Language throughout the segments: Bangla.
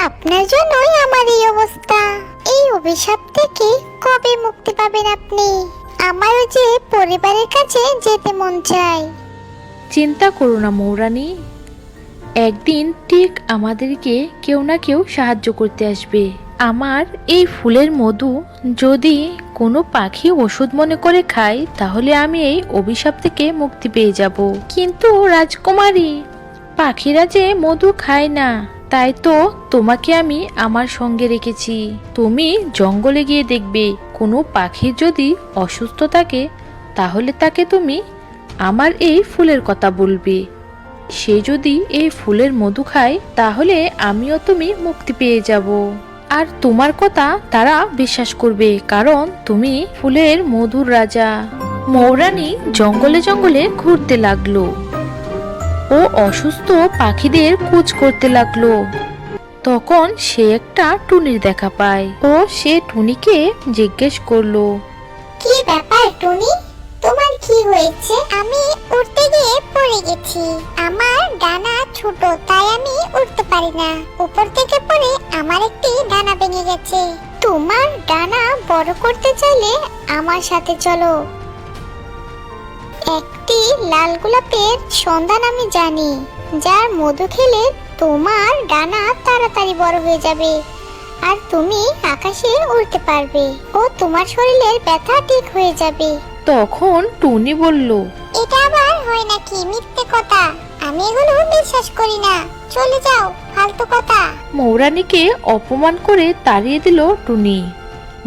আপনার জন্যই আমার এই অবস্থা। এই অভিশাপ থেকে কবে মুক্তি পাবেন আপনি? আমারও যে পরিবারের কাছে যেতে মন চায়। চিন্তা করো না মৌরানী, একদিন ঠিক আমাদেরকে কেউ না কেউ সাহায্য করতে আসবে। আমার এই ফুলের মধু যদি কোনো পাখি ওষুধ মনে করে খায়, তাহলে আমি এই অভিশাপ থেকে মুক্তি পেয়ে যাব। কিন্তু রাজকুমারী, পাখিরা যে মধু খায় না, তাই তো তোমাকে আমি আমার সঙ্গে রেখেছি। তুমি জঙ্গলে গিয়ে দেখবে কোনো পাখির যদি অসুস্থ থাকে, তাহলে তাকে তুমি আমার এই ফুলের কথা বলবে। সে যদি এই ফুলের মধু খায়, তাহলে আমিও তুমি মুক্তি পেয়ে যাব। আর তোমার কথা তারা বিশ্বাস করবে, কারণ তুমি ফুলের মধুর রাজা। মৌরানী জঙ্গলে জঙ্গলে ঘুরতে লাগলো ও অসুস্থ পাখিদের খোঁজ করতে লাগলো। তখন সে একটা টুনির দেখা পায় ও সে টুনিকে জিজ্ঞেস করলো, কি ব্যাপার টুনি, তোমার কি হয়েছে? আমি উড়তে গিয়ে পড়ে গেছি। আমার ডানা ছোট, তাই আমি উড়তে পারি না। উপর থেকে পড়ে আমার একটি ডানা ভেঙে গেছে। তোমার ডানা বড় করতে চাইলে আমার সাথে চলো। একটি লাল গোলাপের সন্ধান আমি জানি, যার মধু খেলে তোমার ডানা তাড়াতাড়ি বড় হয়ে যাবে আর তুমি আকাশে উড়তে পারবে ও তোমার শরীরের ব্যথা ঠিক হয়ে যাবে। তখন টুনি বলল, এটা আবার হয় নাকি? মিথ্যে কথা, আমি এগুলো বিশ্বাস করি না। চলে যাও, ফালতু কথা। মৌরানীকে অপমান করে তাড়িয়ে দিল টুনি।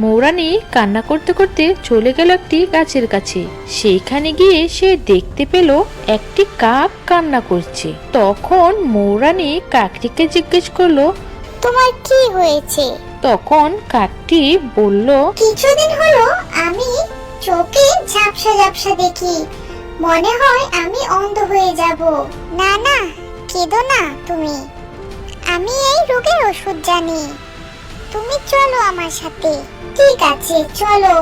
মৌরানী কান্না করতে করতে চলে গেল একটি গাছের কাছে। সেইখানে গিয়ে সে দেখতে পেল একটি কাক কান্না করছে। তখন মৌরানী কাকটিকে জিজ্ঞেস করলো, তোমার কি হয়েছে? তখন কাকটি বলল, কিছুদিন হলো আমি চোখে ঝাপসা ঝাপসা দেখি, মনে হয় আমি অন্ধ হয়ে যাব। না না, কেঁদো না তুমি, আমি এই রোগের ওষুধ জানি। তুমি চলো আমার সাথে। ঠিক আছে চলো,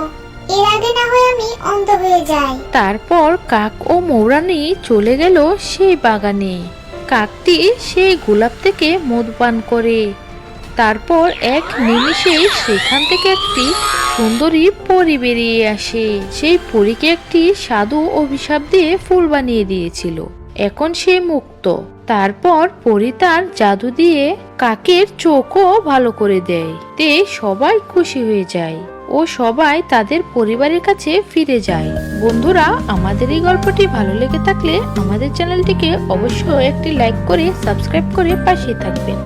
এর আগে না হয় আমি অন্ধ হয়ে যাই। তারপর কাক ও মৌরানী চলে গেল সেই বাগানে। কাকটি সেই গোলাপ থেকে মধু পান করে। তারপর এক নিমিষে সেখান থেকে একটি সুন্দরী পরী বেরিয়ে আসে। সেই পরীকে একটি সাধু অভিশাপ দিয়ে ফুল বানিয়ে দিয়েছিল। এখন সে মুক্ত। তারপর পরী তার জাদু দিয়ে কাকের চোখও ভালো করে দেয়। তে সবাই খুশি হয়ে যায় ও সবাই তাদের পরিবারের কাছে ফিরে যায়। বন্ধুরা, আমাদের এই গল্পটি ভালো লেগে থাকলে আমাদের চ্যানেলটিকে অবশ্যই একটি লাইক করে সাবস্ক্রাইব করে পাশে থাকবেন।